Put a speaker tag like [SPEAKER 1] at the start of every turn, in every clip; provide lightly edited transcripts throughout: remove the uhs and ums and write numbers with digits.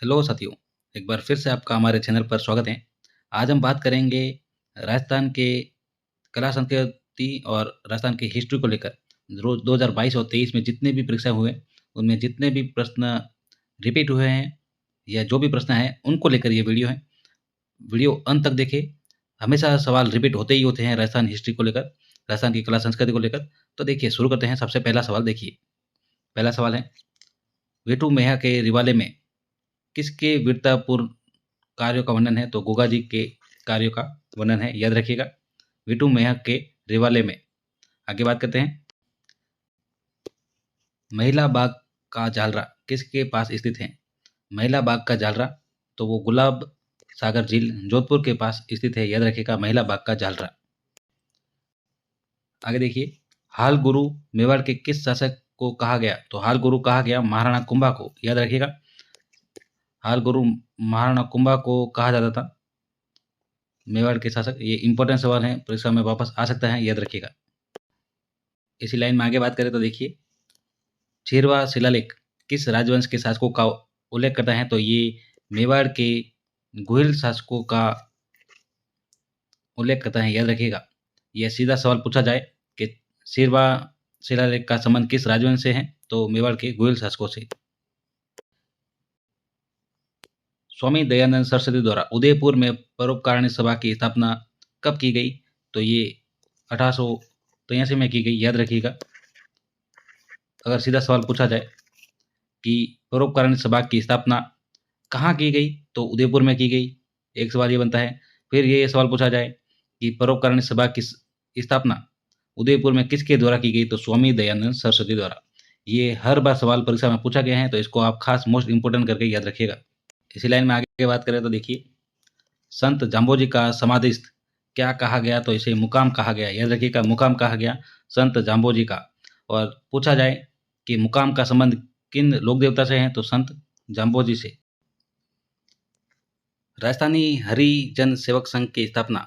[SPEAKER 1] Hello साथियों, एक बार फिर से आपका हमारे चैनल पर स्वागत है। आज हम बात करेंगे राजस्थान के कला संस्कृति और राजस्थान की हिस्ट्री को लेकर। रोज 2022 और 23 में जितने भी परीक्षा हुए, उनमें जितने भी प्रश्न रिपीट हुए हैं या जो भी प्रश्न हैं, उनको लेकर ये वीडियो है। वीडियो अंत तक देखें। हमेशा सवाल रिपीट होते ही होते हैं राजस्थान हिस्ट्री को लेकर, राजस्थान की कला संस्कृति को लेकर। तो देखिए, शुरू करते हैं। सबसे पहला सवाल देखिए। पहला सवाल है, वेटू मेहा के रिवाले में किसके वीरतापूर्ण कार्यों का वर्णन है? तो गोगा जी के कार्यों का वर्णन है, याद रखिएगा। विटू मेहक के रिवाले में। आगे बात करते हैं। महिला बाग का जालरा किसके पास स्थित है? महिला बाग का जालरा, तो वो गुलाब सागर झील जोधपुर के पास स्थित है, याद रखिएगा। महिला बाग का जालरा। आगे देखिए, हाल गुरु मेवाड़ के किस शासक को कहा गया? तो हाल गुरु कहा गया महाराणा कुंभा को, याद रखिएगा। हाल गुरु महाराणा कुंभा को कहा जाता था, मेवाड़ के शासक। ये इंपॉर्टेंट सवाल है, परीक्षा में वापस आ सकता है, याद रखिएगा। इसी लाइन में आगे बात करें तो देखिए, छिरवा शिलालेख किस राजवंश के शासकों का उल्लेख करता है? तो ये मेवाड़ के गुहिल शासकों का उल्लेख करता है, याद रखिएगा। यह सीधा सवाल पूछा जाए कि छिरवा शिलालेख का संबंध किस राजवंश से है? तो मेवाड़ के गुहिल शासकों से। स्वामी दयानंद सरस्वती द्वारा उदयपुर में परोपकारिणी सभा की स्थापना कब की गई? तो ये 1883 में की गई, याद रखिएगा। अगर सीधा सवाल पूछा जाए कि परोपकारिणी सभा की स्थापना कहाँ की गई? तो उदयपुर में की गई। एक सवाल ये बनता है। फिर ये सवाल पूछा जाए कि परोपकारिणी सभा की स्थापना उदयपुर में किसके द्वारा की गई? तो स्वामी दयानंद सरस्वती द्वारा। ये हर बार सवाल परीक्षा में पूछा गया है, तो इसको आप खास मोस्ट इंपोर्टेंट करके याद रखिएगा। इसी लाइन में आगे बात करें तो देखिए, संत जाम्बोजी का समाधिस्थ क्या कहा गया? तो इसे मुकाम कहा गया, याद रखिएगा। मुकाम कहा गया संत जाम्बोजी का। और पूछा जाए कि मुकाम का संबंध किन लोक देवता से है? तो संत जाम्बोजी से। राजस्थानी हरिजन सेवक संघ की स्थापना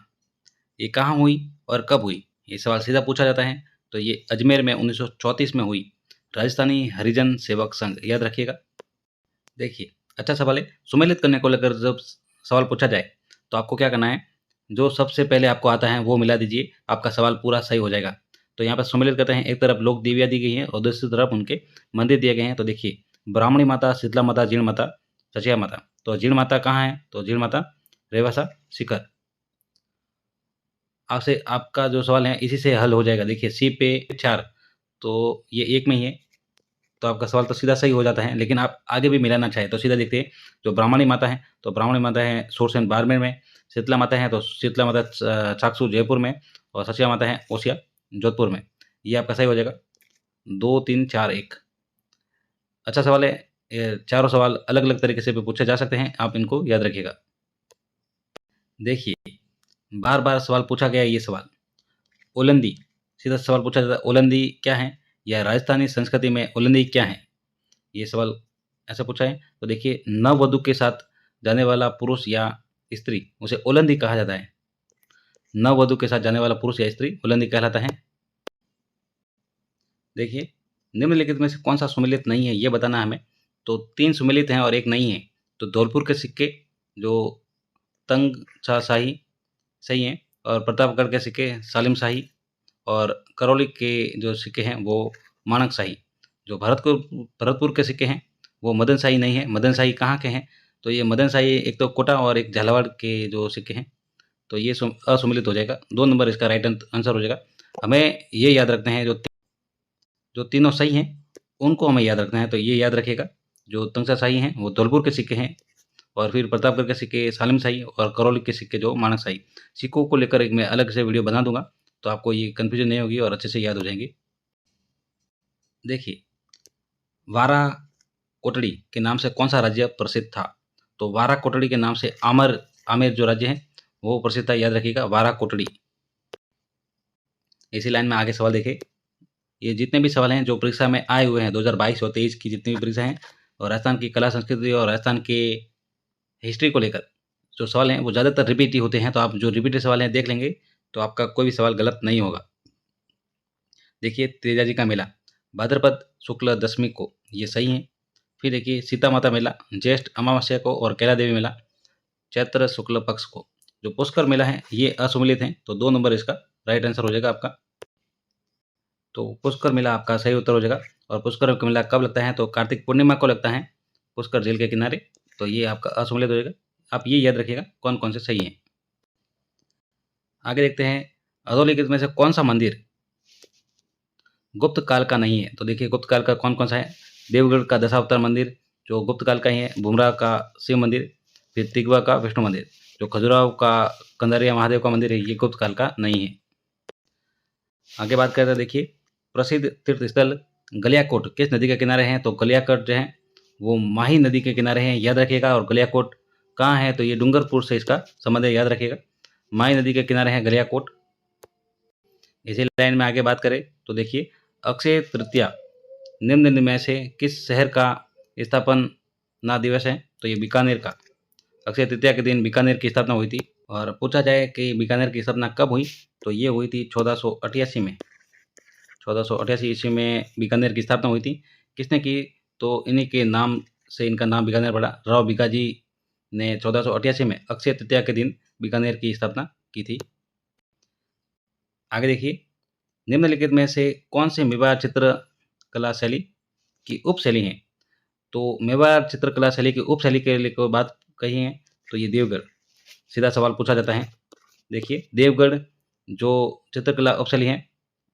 [SPEAKER 1] ये कहाँ हुई और कब हुई? ये सवाल सीधा पूछा जाता है। तो ये अजमेर में 1934 में हुई, राजस्थानी हरिजन सेवक संघ, याद रखिएगा। देखिए, अच्छा सवाल है। सुमेलित करने को लेकर जब सवाल पूछा जाए तो आपको क्या करना है? जो सबसे पहले आपको आता है वो मिला दीजिए, आपका सवाल पूरा सही हो जाएगा। तो यहाँ पर सुमेलित करते हैं। एक तरफ लोक देवियाँ दी गई हैं और दूसरी तरफ उनके मंदिर दिए गए हैं। तो देखिए, ब्राह्मणी माता, शीतला माता, जीण माता, चचिया माता। तो जीण माता कहाँ है? तो जीण माता रेवासा सीकर। आपसे आपका जो सवाल है इसी से हल हो जाएगा। देखिए, सी पे 4, तो ये एक में ही है, तो आपका सवाल तो सीधा सही हो जाता है। लेकिन आप आगे भी मिलाना चाहें तो सीधा देखते हैं। जो ब्राह्मणी माता है, तो ब्राह्मणी माता है सोरसेन बाड़मेर में। शीतला माता है तो शीतला माता चाकसू जयपुर में। और सचिया माता है ओसिया जोधपुर में। ये आपका सही हो जाएगा। 2, 3, 4, 1। अच्छा सवाल है। ये चारों सवाल अलग अलग तरीके से भी पूछे जा सकते हैं, आप इनको याद रखिएगा। देखिए, बार बार सवाल पूछा गया है ये सवाल। ओलंदी, सीधा सवाल पूछा जाता है, ओलंदी क्या है? या राजस्थानी संस्कृति में ओलंदी क्या है? ये सवाल ऐसा पूछा है। तो देखिए, नववधु के साथ जाने वाला पुरुष या स्त्री, उसे ओलंदी कहा जाता है। नववधु के साथ जाने वाला पुरुष या स्त्री ओलंदी कहलाता है। देखिए, निम्नलिखित में से कौन सा सुमेलित नहीं है, ये बताना है हमें। तो 3 सुमेलित हैं और 1 नहीं है। तो धौलपुर के सिक्के जो तंग शाही सही हैं, और प्रतापगढ़ के सिक्के सालिम शाही, और करौली के जो सिक्के हैं वो माणक शाही। जो भरतपुर के सिक्के हैं वो मदन शाही नहीं है। मदन शाही कहाँ के हैं? तो ये मदन शाही एक तो कोटा और एक झालावाड़ के जो सिक्के हैं, तो ये असुमिलित हो जाएगा। 2 नंबर इसका राइट आंसर हो जाएगा। हमें ये याद रखना है, जो तीनों सही हैं उनको हमें याद रखना है। तो ये याद रखिएगा, जो तंगसा शाही हैं वो धौलपुर के सिक्के हैं, और फिर प्रतापगढ़ के सिक्के सालिम शाही, और करौली के सिक्के जो माणक शाही। सिक्कों को लेकर एक मैं अलग से वीडियो बना दूंगा, तो आपको ये कन्फ्यूजन नहीं होगी और अच्छे से याद हो जाएंगे। देखिए, वारा कोटड़ी के नाम से कौन सा राज्य प्रसिद्ध था? तो वारा कोटड़ी के नाम से आमेर जो राज्य है वो प्रसिद्ध था, याद रखिएगा। वारा कोटड़ी। इसी लाइन में आगे सवाल देखिए। ये जितने भी सवाल हैं जो परीक्षा में आए हुए हैं 2022 और 23 की जितनी भी परीक्षा हैं, और राजस्थान की कला संस्कृति और राजस्थान के हिस्ट्री को लेकर जो सवाल हैं वो ज़्यादातर रिपीट ही होते हैं। तो आप जो रिपीटेड सवाल हैं देख लेंगे तो आपका कोई भी सवाल गलत नहीं होगा। देखिए, तेजाजी का मेला भाद्रपद शुक्ल दशमी को, ये सही है। फिर देखिए सीता माता मेला ज्येष्ठ अमावस्या को और कैला देवी मेला चैत्र शुक्ल पक्ष को। जो पुष्कर मेला है ये असुमेलित है, तो 2 नंबर इसका राइट आंसर हो जाएगा आपका। तो पुष्कर मेला आपका सही उत्तर हो जाएगा। और पुष्कर का मेला कब लगता है, तो कार्तिक पूर्णिमा को लगता है पुष्कर झील के किनारे। तो ये आपका असुमेलित हो जाएगा। आप ये याद रखिएगा कौन कौन से सही हैं। आगे देखते हैं अधोलिखित में से कौन सा मंदिर गुप्त काल का नहीं है। तो देखिए गुप्त काल का कौन कौन सा है। देवगढ़ का दशावतार मंदिर जो गुप्त काल का ही है, बुमराह का शिव मंदिर, फिर तिगवा का विष्णु मंदिर। जो खजुराहो का कंदरिया महादेव का मंदिर है ये गुप्त काल का नहीं है। आगे बात करते हैं, देखिए प्रसिद्ध तीर्थ स्थल गलियाकोट किस नदी के किनारे हैं। तो गलियाकोट जो है वो माही नदी के किनारे हैं, याद रखिएगा। और गलियाकोट कहाँ है, तो ये डूंगरपुर से इसका संबंध है, याद रखिएगा। माही नदी के किनारे हैं गलियाकोट। इसी लाइन में आगे बात करें तो देखिए अक्षय तृतीया निम्न में से किस शहर का स्थापना दिवस है। तो ये बीकानेर का। अक्षय तृतीया के दिन बीकानेर की स्थापना हुई थी। और पूछा जाए कि बीकानेर की स्थापना कब हुई, तो ये हुई थी 1488 में। 1488 ईस्वी में बीकानेर की स्थापना हुई थी। किसने की, तो इन्हीं के नाम से इनका नाम बीकानेर पड़ा। राव बीकाजी ने 1488 में अक्षय तृतीया के दिन बीकानेर की स्थापना की थी। आगे देखिए निम्नलिखित में से कौन से मेवाड़ चित्रकला शैली की उपशैली है। तो मेवाड़ चित्रकला शैली की उपशैली के लिए कोई बात कही है, तो ये देवगढ़। सीधा सवाल पूछा जाता है। देखिए देवगढ़ जो चित्रकला उपशैली है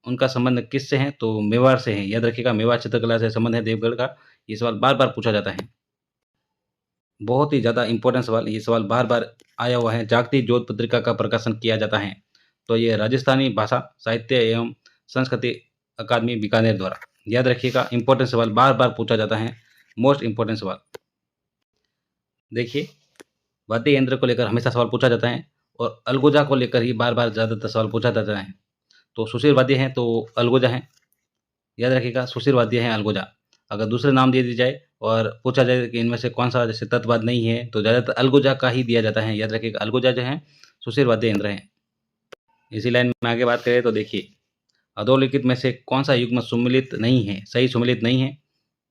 [SPEAKER 1] उनका संबंध किससे है, तो मेवाड़ से है, याद रखिएगा। मेवाड़ चित्रकला से संबंध है देवगढ़ का। ये सवाल बार बार पूछा जाता है, बहुत ही ज़्यादा इंपॉर्टेंट सवाल। ये सवाल बार बार आया हुआ है। जागती ज्योत पत्रिका का प्रकाशन किया जाता है, तो ये राजस्थानी भाषा साहित्य एवं संस्कृति अकादमी बीकानेर द्वारा। याद रखिएगा, इंपॉर्टेंट सवाल बार बार पूछा जाता है, मोस्ट इंपॉर्टेंट सवाल। देखिए वाद्य यंत्र को लेकर हमेशा सवाल पूछा जाता है, और अलगोजा को लेकर ही बार बार ज़्यादातर सवाल पूछा जाता है। तो सुशील वाद्य हैं तो अलगोजा है, याद रखिएगा। सुशील वाद्य हैं अलगोजा। अगर दूसरे नाम दे दी जाए और पूछा जाए कि इनमें से कौन सा जैसे तत्ववाद नहीं है, तो ज़्यादातर अलगोजा का ही दिया जाता है, याद रखिएगा। अलगोजा जो है सुशील वाद्य यंत्र हैं। इसी लाइन में आगे बात करें तो देखिए अधोलिखित में से कौन सा युग्म सुमेलित नहीं है, सही सुमेलित नहीं है।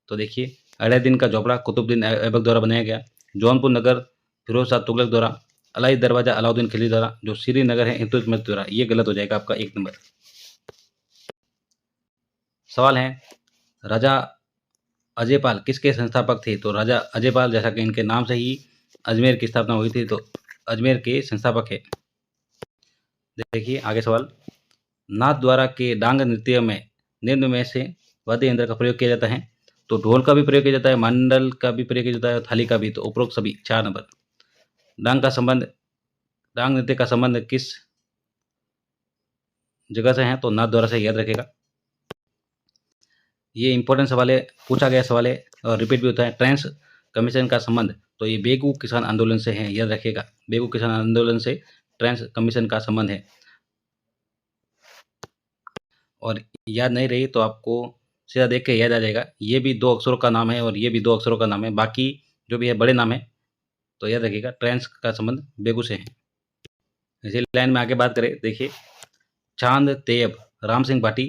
[SPEAKER 1] तो देखिए अलाउद्दीन का झोपड़ा कुतुबुद्दीन ऐबक द्वारा बनाया गया। जौनपुर नगर फिरोज शाह तुगलक द्वारा। अलाई दरवाजा अलाउद्दीन खिलजी द्वारा। जो श्रीनगर है इल्तुतमिश द्वारा। ये गलत हो जाएगा आपका 1 नंबर। सवाल है राजा अजयपाल किसके संस्थापक थे। तो राजा अजयपाल जैसा कि इनके नाम से ही अजमेर की स्थापना हुई थी, तो अजमेर के संस्थापक है। देखिए आगे सवाल नाथ द्वारा के डांग नृत्य में निम्न में से वाद्य यंत्र का प्रयोग किया जाता है। तो ढोल का भी प्रयोग किया जाता है, मंडल का भी प्रयोग किया जाता है, थाली का भी। तो उपरोक्त सभी 4 नंबर। डांग नृत्य का संबंध किस जगह से है, तो नाथ द्वारा से, याद रखेगा। ये इंपॉर्टेंट सवाल है, पूछा गया सवाल है और रिपीट भी होता है। ट्रांस कमीशन का संबंध, तो ये बेगू किसान आंदोलन से है, याद रखिएगा। बेगू किसान आंदोलन से ट्रांस कमीशन का संबंध है। और याद नहीं रही तो आपको सीधा देख के याद आ जाएगा। ये भी 2 अक्षरों का नाम है और ये भी 2 अक्षरों का नाम है। बाकी जो भी है बड़े नाम है, तो याद रखिएगा ट्रांस का संबंध बेगू से है। इसी लाइन में आगे बात करें, देखिए चांद तैयब राम सिंह भाटी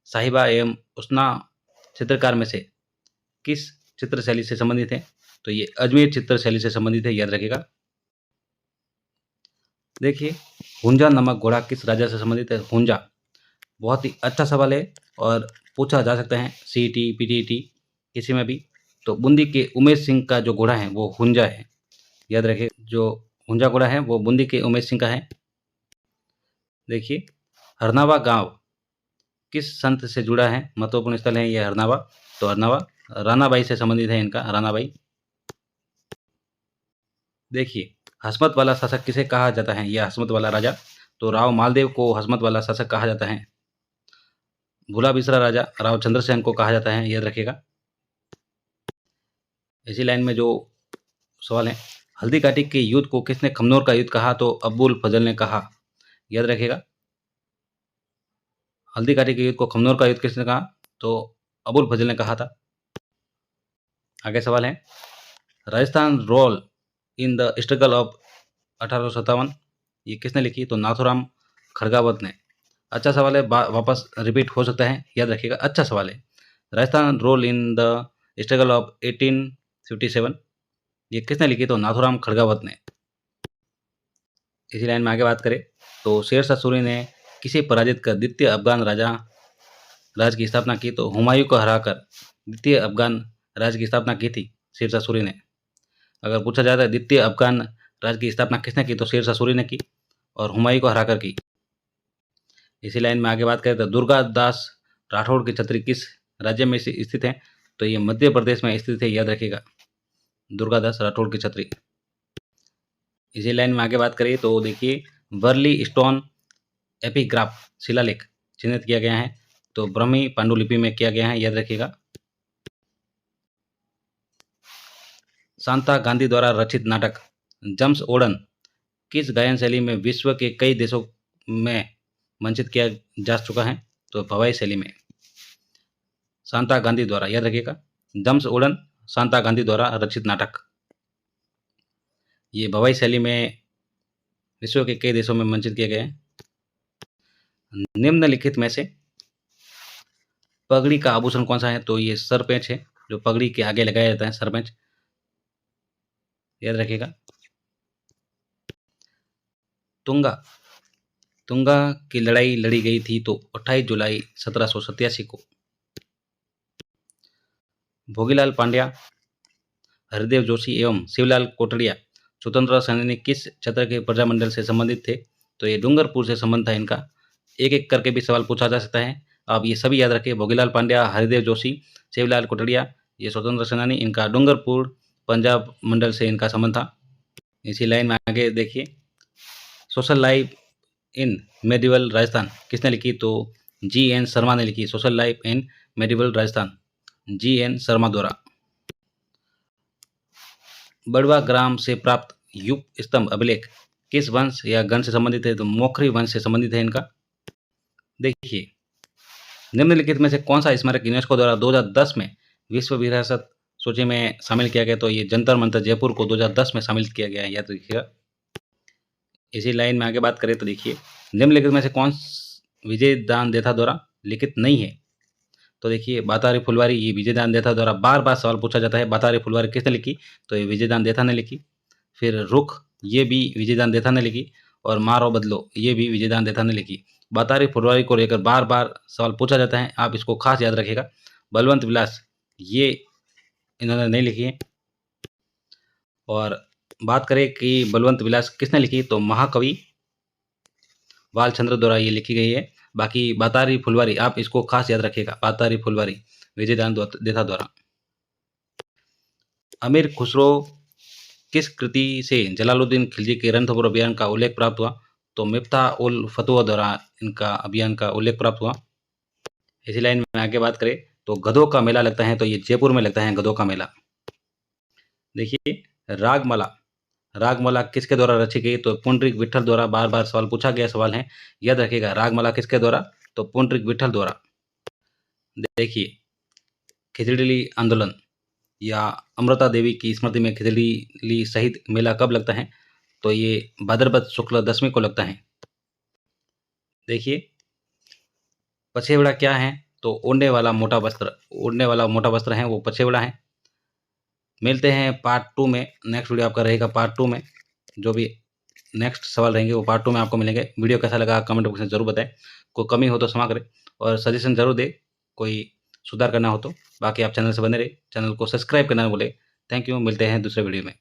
[SPEAKER 1] साहिबा एवं उसना चित्रकार में से किस चित्र शैली से संबंधित है। तो ये अजमेर चित्र शैली से संबंधित है, याद रखिएगा। देखिए हुंजा नामक घोड़ा किस राजा से संबंधित है। हुंजा बहुत ही अच्छा सवाल है और पूछा जा सकता है सीईटी पीटीईटी किसी में भी। तो बूंदी के उमेश सिंह का जो घोड़ा है वो हुंजा है, याद रखिए। जो हुंजा घोड़ा है वो बूंदी के उमेश सिंह का है। देखिए हरनावा गांव किस संत से जुड़ा है, महत्वपूर्ण स्थल है ये हरनावा। तो हरनावा रानाबाई से संबंधित है इनका, रानाबाई। देखिए हसमत वाला शासक किसे कहा जाता है, यह हसमत वाला राजा। तो राव मालदेव को हसमत वाला शासक कहा जाता है। भूला बिसरा राजा राव चंद्रसेन को कहा जाता है, याद रखिएगा। इसी लाइन में जो सवाल है हल्दी घाटी के युद्ध को किसने खमनोर का युद्ध कहा। तो अबुल फजल ने कहा, याद रखिएगा। हल्दी घाटी के युद्ध को खमनोर का युद्ध किसने कहा, तो अबुल फजल ने कहा था। आगे सवाल है Rajasthan role in the struggle of 1857 ये किसने लिखी। तो नाथुराम खड़गावत ने। अच्छा सवाल है, वापस रिपीट हो सकता है, याद रखिएगा। अच्छा सवाल है Rajasthan role in the struggle of 1857 ये किसने लिखी? तो नाथूराम खड़गावत ने। इसी लाइन में आगे बात करें तो शेरशाह सूरी ने किसे पराजित कर द्वितीय अफगान राज की स्थापना की? तो हुमायूं को हराकर द्वितीय अफगान राज की स्थापना की थी शेरशाह सूरी ने। अगर पूछा जाता है द्वितीय अफगान राज की स्थापना किसने की? तो शेरशाह सूरी ने की और हुमायूं को हराकर की। इसी लाइन में आगे बात करें तो दुर्गादास राठौड़ की छतरी किस राज्य में स्थित है? तो ये मध्य प्रदेश में स्थित है, याद रखिएगा, दुर्गादास राठौड़ की छतरी। इसी लाइन में आगे बात करिए तो देखिए वर्ली स्टोन एपिग्राफ शिलालेख चिन्हित किया गया है, तो ब्रह्मी पांडुलिपि में किया गया है, याद रखिएगा। शांता गांधी द्वारा रचित नाटक जम्स ओडन किस गायन शैली में विश्व के कई देशों में मंचित किया जा चुका है? तो भवाई शैली में। शांता गांधी द्वारा, याद रखिएगा, जम्स ओडन शांता गांधी द्वारा रचित नाटक ये भवाई शैली में विश्व के कई देशों में मंचित किया गया है। निम्नलिखित में से पगड़ी का आभूषण कौन सा है? तो ये सरपेंच है, जो पगड़ी के आगे लगाया जाता है, सरपेंच, याद रखिएगा। तुंगा की लड़ाई लड़ी गई थी तो 28 जुलाई 1787 को। भोगीलाल पांड्या, हरिदेव जोशी एवं शिवलाल कोटड़िया स्वतंत्रता सेनानी किस क्षेत्र के प्रजामंडल से संबंधित थे? तो ये डूंगरपुर से संबंध था इनका। एक एक करके भी सवाल पूछा जा सकता है, आप ये सभी याद रखिए। भोगीलाल पांड्या, हरिदेव जोशी, शिवलाल कोटड़िया ये स्वतंत्र सेनानी, इनका डूंगरपुर पंजाब मंडल से इनका संबंध था। इसी लाइन में आगे देखिए social life in medieval Rajasthan किसने लिखी? तो GN शर्मा ने लिखी। Social life in medieval Rajasthan GN Sharma द्वारा। बड़वा ग्राम से प्राप्त युग स्तंभ अभिलेख किस वंश या गण से संबंधित है? तो मोखरी वंश से संबंधित है इनका। देखिए निम्नलिखित में से कौन सा स्मारक यूनेस्को द्वारा 2010 में विश्व विरासत सूची में शामिल किया गया? तो ये जंतर मंतर जयपुर को 2010 में शामिल किया गया है, याद रखिएगा। इसी लाइन में आगे बात करें तो देखिए निम्नलिखित में से कौन विजयदान देथा द्वारा लिखित नहीं है? तो देखिए बातारी फुलवारी ये विजयदान देथा द्वारा बार बार सवाल पूछा जाता है। बातारी फुलवारी किसने लिखी? तो ये विजयदान देथा ने लिखी। फिर रुख ये भी विजयदान देथा ने लिखी और मारो बदलो ये भी विजयदान देथा ने लिखी। बातारी फुलवारी को लेकर बार बार सवाल पूछा जाता है, आप इसको खास याद रखिएगा। बलवंत विलास ये इन्होंने नहीं लिखी है। और बात करें कि बलवंत विलास किसने लिखी? तो महाकवि बालचंद्र द्वारा ये लिखी गई है। बाकी बातारी फुलवारी आप इसको खास याद रखिएगा, बातारी फुलवारी विजयदान देथा द्वारा। अमीर खुसरो किस कृति से जलालुद्दीन खिलजी के रणथंभौर अभियान का उल्लेख प्राप्त हुआ? तो मिफ्ता उल फतुहा द्वारा इनका अभियान का उल्लेख प्राप्त हुआ। इसी लाइन में आगे बात करें तो गधों का मेला लगता है, तो ये जयपुर में लगता है गधों का मेला। देखिए रागमाला किसके द्वारा रची गई? तो पुंडरीक विठल द्वारा। बार बार सवाल पूछा गया सवाल है, याद रखिएगा। रागमाला किसके द्वारा? तो पुंडरीक विठल द्वारा। देखिए खिचड़ी आंदोलन या अमृता देवी की स्मृति में खिचड़ी शहीद मेला कब लगता है? तो ये भाद्रपद शुक्ल दशमी को लगता है। देखिए पछेवड़ा क्या है? तो ओढ़ने वाला मोटा वस्त्र है वो पछेवड़ा है। मिलते हैं पार्ट 2 में। नेक्स्ट वीडियो आपका रहेगा पार्ट 2 में। जो भी नेक्स्ट सवाल रहेंगे वो पार्ट 2 में आपको मिलेंगे। वीडियो कैसा लगा कमेंट बॉक्स में जरूर बताएं। कोई कमी हो तो क्षमा करें और सजेशन जरूर दें, कोई सुधार करना हो तो। बाकी आप चैनल से बने रहे, चैनल को सब्सक्राइब करना ना भूलें। थैंक यू, मिलते हैं दूसरे वीडियो में।